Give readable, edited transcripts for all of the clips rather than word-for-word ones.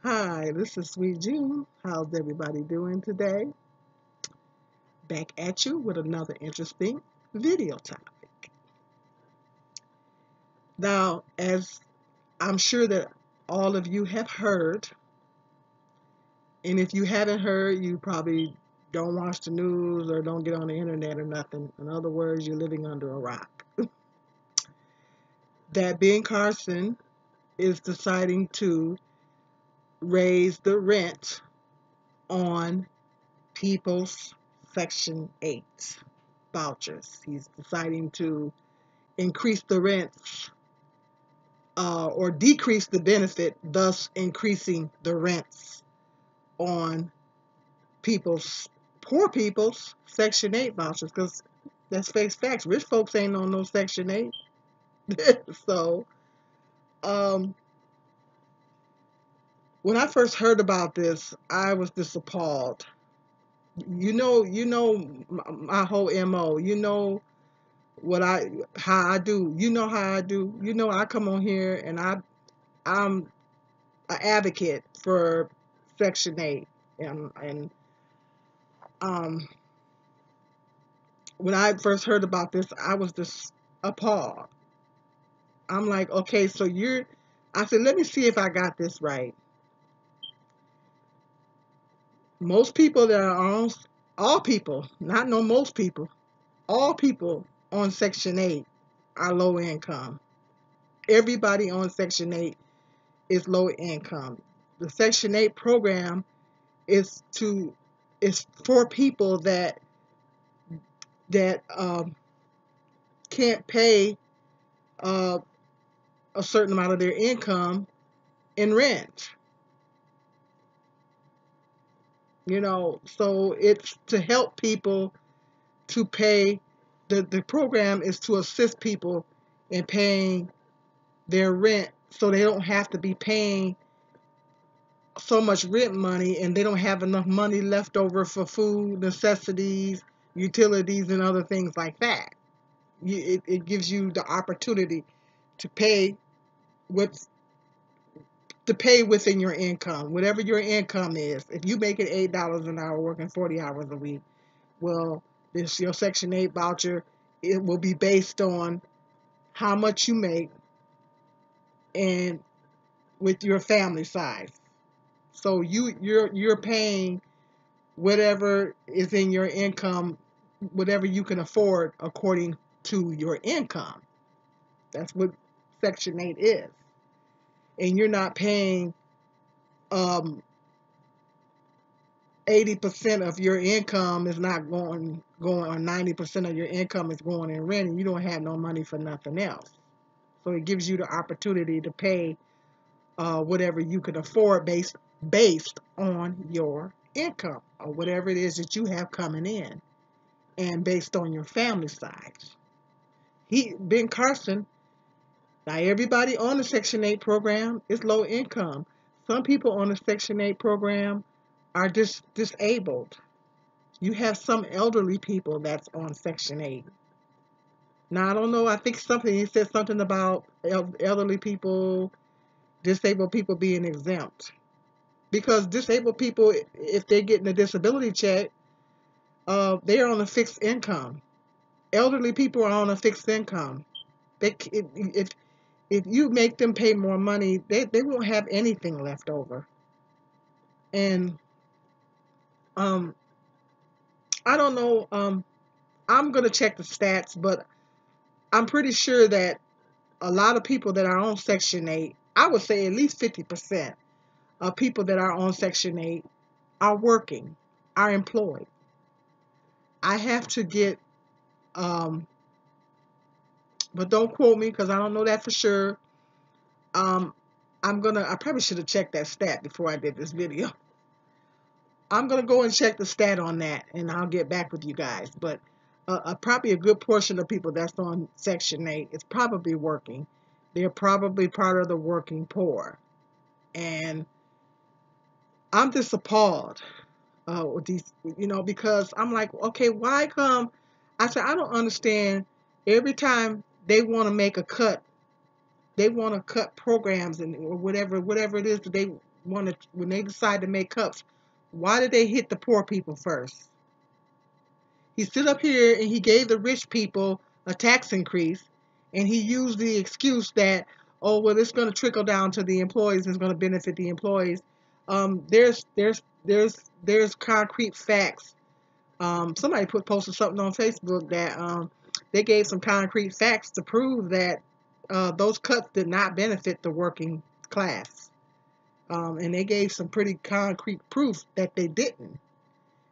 Hi, this is Sweet June. How's everybody doing today? Back at you with another interesting video topic. Now, as I'm sure that all of you have heard, and if you haven't heard, you probably don't watch the news or don't get on the internet or nothing. In other words, you're living under a rock. That Ben Carson is deciding to raise the rent on people's Section 8 vouchers. He's deciding to increase the rents or decrease the benefit, thus increasing the rents on people's, poor people's Section 8 vouchers. Because let's face facts, rich folks ain't on no Section 8. So, um, when I first heard about this, I was just appalled. My whole MO. You know how I do. You know how I do. You know I come on here and I'm an advocate for Section 8, and um, when I first heard about this, I was just appalled. I'm like, okay, so I said, let me see if I got this right. Most people that are on, all people, not no most people, all people on Section 8 are low income. Everybody on Section 8 is low income. The Section 8 program is for people that can't pay uh, a certain amount of their income in rent. So it's to help people to pay. The program is to assist people in paying their rent, so they don't have to be paying so much rent money and they don't have enough money left over for food, necessities, utilities, and other things like that. It gives you the opportunity to pay what's to pay within your income, whatever your income is. If you make it $8 an hour working 40 hours a week, well, this your Section 8 voucher. It will be based on how much you make and with your family size. So you're paying whatever is in your income, whatever you can afford according to your income. That's what Section 8 is. And you're not paying um, 80% of your income is not going or 90% of your income is going in rent, and you don't have no money for nothing else. So it gives you the opportunity to pay whatever you can afford based on your income or whatever it is that you have coming in, and based on your family size. Ben Carson. Now everybody on the Section 8 program is low income. Some people on the Section 8 program are disabled. You have some elderly people that's on Section 8. Now I don't know. I think he said something about elderly people, disabled people being exempt, because disabled people, if they're getting a disability check, they're on a fixed income. Elderly people are on a fixed income. If you make them pay more money, they won't have anything left over. And um, I don't know. I'm gonna check the stats, but I'm pretty sure that a lot of people that are on Section 8, I would say at least 50% of people that are on Section 8 are working, are employed. I have to get, um, but don't quote me because I don't know that for sure. Um, I probably should have checked that stat before I did this video. I'm gonna go and check the stat on that, and I'll get back with you guys. But probably a good portion of people that's on Section 8 is probably working. They're probably part of the working poor, and I'm just appalled with these, because I'm like, okay, why come? I said I don't understand. Every time they want to make a cut, they want to cut programs and or whatever it is that when they decide to make cuts, why did they hit the poor people first? He stood up here and he gave the rich people a tax increase, and he used the excuse that, oh well, it's going to trickle down to the employees, it's going to benefit the employees. There's concrete facts. Somebody posted something on Facebook that they gave some concrete facts to prove that those cuts did not benefit the working class. And they gave some pretty concrete proof that they didn't,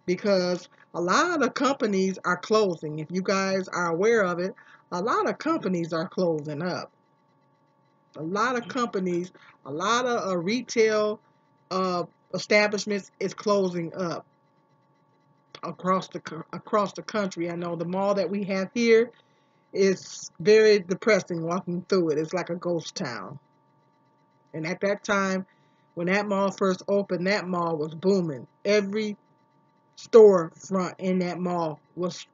because a lot of companies are closing. If you guys are aware of it, a lot of companies are closing up. A lot of companies, a lot of retail uh, establishments is closing up across the country. I know the mall that we have here is very depressing walking through it. It's like a ghost town. And at that time, when that mall first opened, that mall was booming. Every storefront in that mall was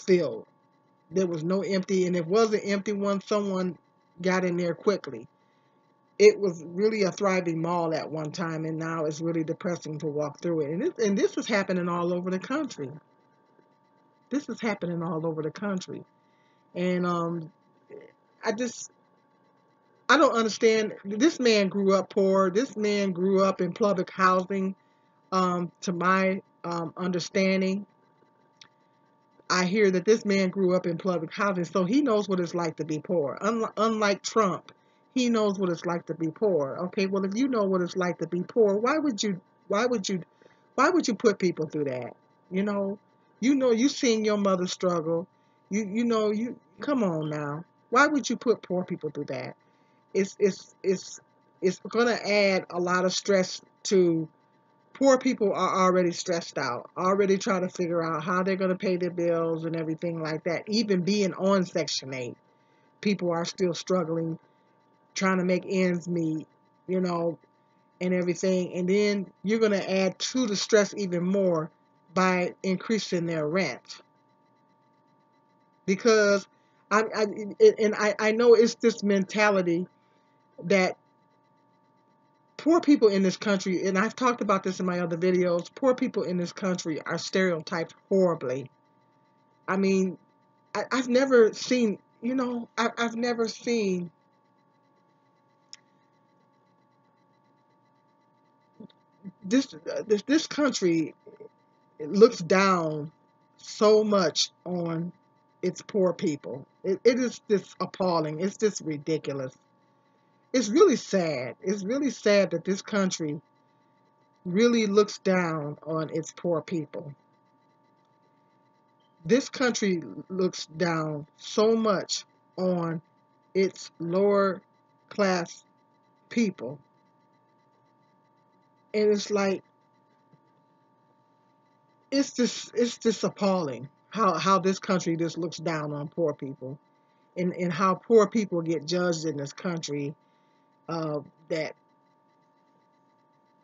filled. There was no empty, and if it was an empty one, someone got in there quickly. It was really a thriving mall at one time, and now it's really depressing to walk through it. And this is happening all over the country. This is happening all over the country. And I just I don't understand. This man grew up poor. This man grew up in public housing. To my understanding, I hear that this man grew up in public housing, so he knows what it's like to be poor. Unlike Trump, he knows what it's like to be poor. Okay, well, if you know what it's like to be poor, why would you, why would you put people through that? You know, you seen your mother struggle. You come on now. Why would you put poor people through that? It's it's it's it's gonna add a lot of stress to poor people are already stressed out, already trying to figure out how they're going to pay their bills and everything like that. Even being on Section 8, people are still struggling, trying to make ends meet, you know, and everything. And then you're going to add to the stress even more by increasing their rent. Because I know it's this mentality that poor people in this country, and I've talked about this in my other videos, poor people in this country are stereotyped horribly. I mean, I've never seen, I've never seen this country looks down so much on its poor people. It is just appalling. It's just ridiculous. It's really sad. It's really sad that this country really looks down on its poor people. This country looks down so much on its lower class people. And it's like it's just appalling how this country just looks down on poor people, and how poor people get judged in this country, that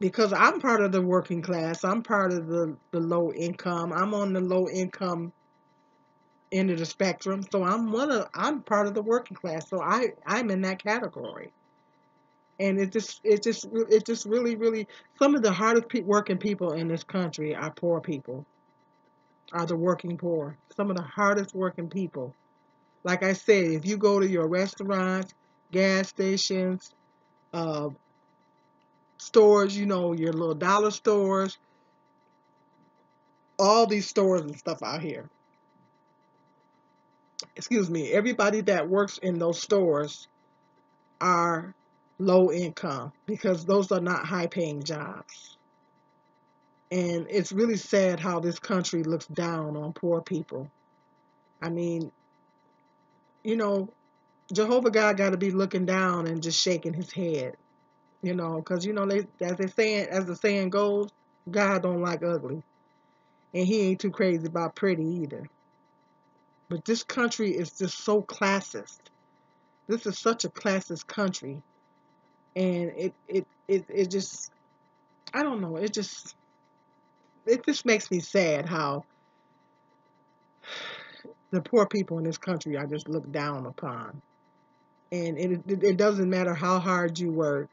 because I'm part of the working class, I'm part of the low income, I'm on the low income end of the spectrum, so I'm part of the working class, so I'm in that category. And it just really, some of the hardest working people in this country are poor people, are the working poor. Some of the hardest working people. Like I said, if you go to your restaurants, gas stations, uh, stores, your little dollar stores, all these stores and stuff out here. Excuse me, everybody that works in those stores are low income, because those are not high paying jobs. And it's really sad how this country looks down on poor people. I mean, you know, Jehovah God got to be looking down and just shaking his head, because as the saying goes, God don't like ugly, and He ain't too crazy about pretty either. But this country is just so classist. This is such a classist country, and it just, I don't know, it just makes me sad how the poor people in this country are just looked down upon. And it doesn't matter how hard you work.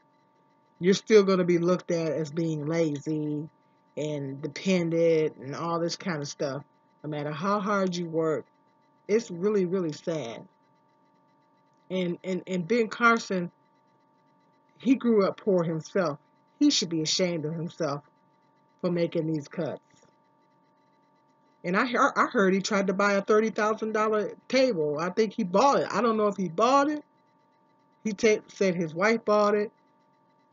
you're still going to be looked at as being lazy and dependent and all this kind of stuff. No matter how hard you work, it's really, really sad. And Ben Carson, he grew up poor himself. He should be ashamed of himself for making these cuts. And I heard he tried to buy a $30,000 table. I think he bought it. I don't know if he bought it. Said his wife bought it.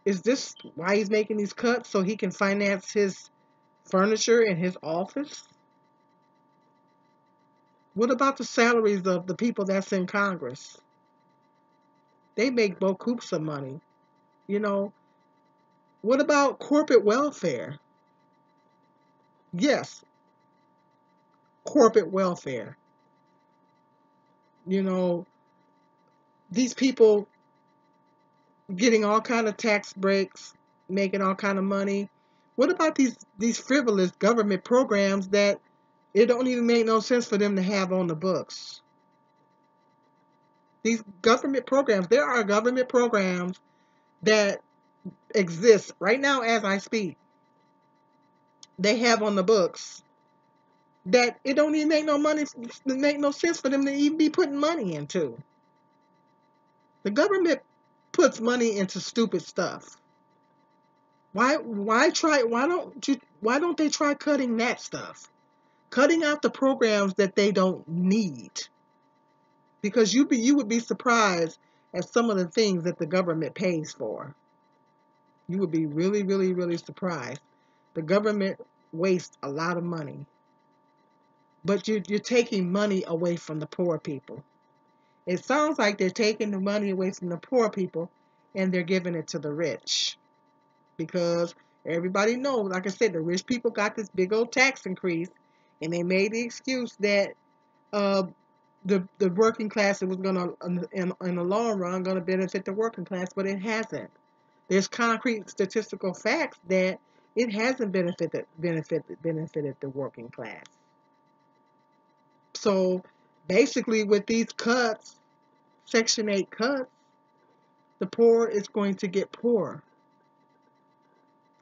Is this why he's making these cuts so he can finance his furniture in his office? What about the salaries of the people that's in Congress? They make beaucoup of money. You know, what about corporate welfare? Yes, corporate welfare. You know, these people getting all kind of tax breaks, making all kind of money. What about these frivolous government programs that it don't even make no sense for them to have on the books? These government programs, there are government programs that exist right now as I speak. They have on the books that it don't even make no sense for them to even be putting money into. The government puts money into stupid stuff. Why don't they try cutting that stuff? Cutting out the programs that they don't need. Because you would be surprised at some of the things that the government pays for. You would be really, really, really surprised. The government wastes a lot of money. But you're taking money away from the poor people. It sounds like they're taking the money away from the poor people and they're giving it to the rich. Because everybody knows, like I said, the rich people got this big old tax increase and they made the excuse that uh, the working class was gonna in the long run gonna benefit the working class, but it hasn't. There's concrete statistical facts that it hasn't benefited the working class. So basically, with these cuts, Section 8 cuts, the poor is going to get poorer.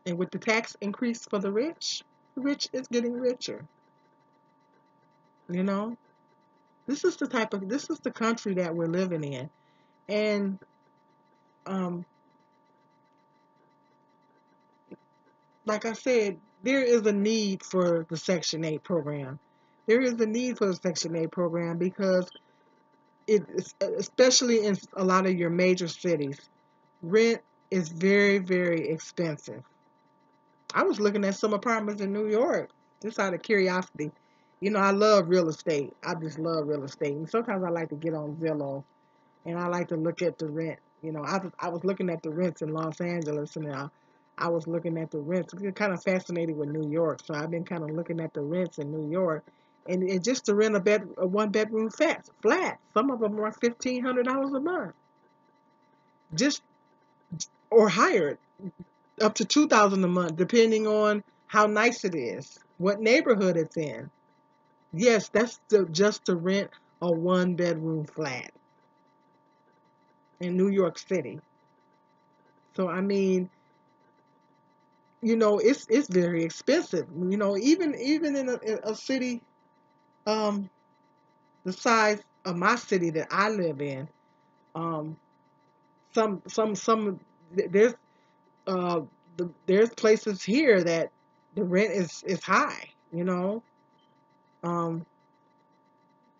And with the tax increase for the rich is getting richer. You know, this is the country that we're living in. And um, like I said, there is a need for the Section 8 program. There is a need for the Section 8 program because especially in a lot of your major cities, rent is very, very expensive. I was looking at some apartments in New York just out of curiosity. You know, I love real estate. I just love real estate. And sometimes I like to get on Zillow and I like to look at the rent. You know, I was looking at the rents in Los Angeles and I was looking at the rents. I'm kind of fascinated with New York, so I've been kind of looking at the rents in New York. And just to rent a one bedroom flat, some of them are $1,500 a month, just or higher, up to 2,000 a month, depending on how nice it is, what neighborhood it's in. Yes, just to rent a one bedroom flat in New York City. So I mean, you know, it's very expensive. You know, even in a city um the size of my city that I live in, um some there's uh there's places here that the rent is high, you know. Um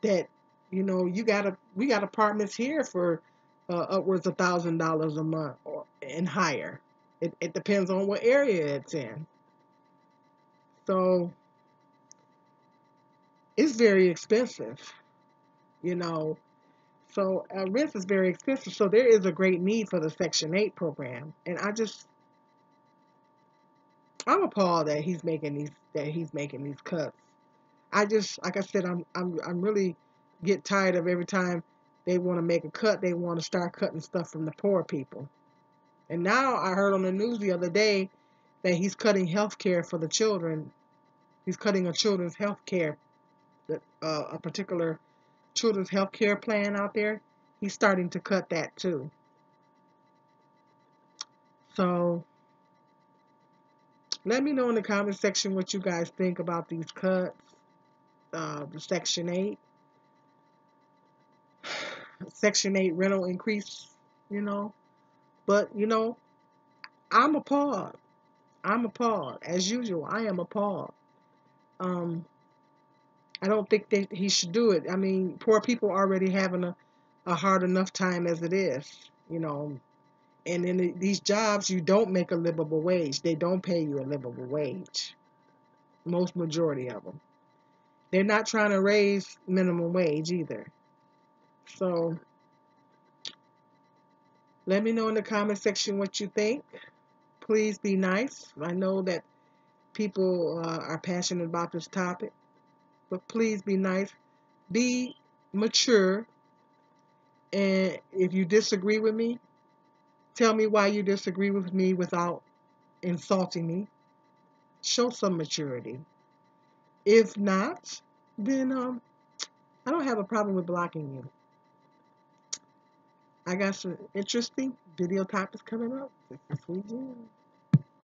that we got apartments here for upwards of $1,000 a month or and higher. It depends on what area it's in. So it's very expensive, you know. So rent is very expensive. So there is a great need for the Section 8 program, and I'm appalled that he's making these cuts. I just like I said, I'm really get tired of every time they want to make a cut, they want to start cutting stuff from the poor people. And now I heard on the news the other day that he's cutting health care for the children. He's cutting a children's health care, a particular children's health care plan out there. He's starting to cut that too. So let me know in the comment section what you guys think about these cuts, the Section 8 rental increase, you know. But, I'm appalled. I'm appalled. As usual, I am appalled. Um, I don't think that he should do it. I mean, poor people already having a hard enough time as it is, you know. And in these jobs, you don't make a livable wage. They don't pay you a livable wage. Most majority of them. They're not trying to raise minimum wage either. So let me know in the comment section what you think. Please be nice. I know that people are passionate about this topic, but please be nice. Be mature. And if you disagree with me, tell me why you disagree with me without insulting me. Show some maturity. If not, then I don't have a problem with blocking you. I got some interesting video topics coming up this weekend.